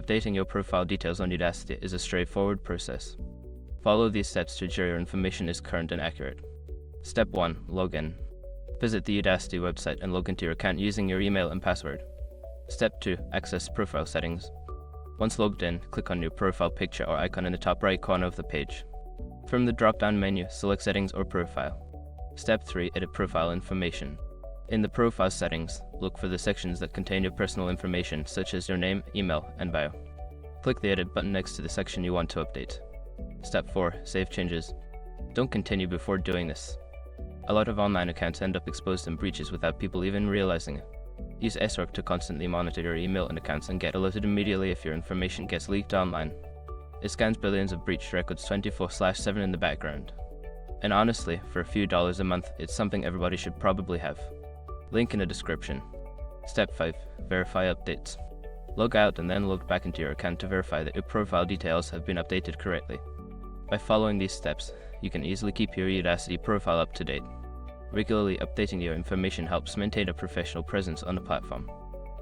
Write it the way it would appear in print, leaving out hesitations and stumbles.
Updating your profile details on Udacity is a straightforward process. Follow these steps to ensure your information is current and accurate. Step 1. Login. Visit the Udacity website and log into your account using your email and password. Step 2. Access profile settings. Once logged in, click on your profile picture or icon in the top right corner of the page. From the drop-down menu, select Settings or Profile. Step 3. Edit profile information. In the profile settings, look for the sections that contain your personal information, such as your name, email, and bio. Click the Edit button next to the section you want to update. Step 4. Save changes. Don't continue before doing this. A lot of online accounts end up exposed in breaches without people even realizing it. Use SROC to constantly monitor your email and accounts and get alerted immediately if your information gets leaked online. It scans billions of breach records 24/7 in the background. And honestly, for a few dollars a month, it's something everybody should probably have. Link in the description. Step 5. Verify updates. Log out and then log back into your account to verify that your profile details have been updated correctly. By following these steps, you can easily keep your Udacity profile up to date. Regularly updating your information helps maintain a professional presence on the platform.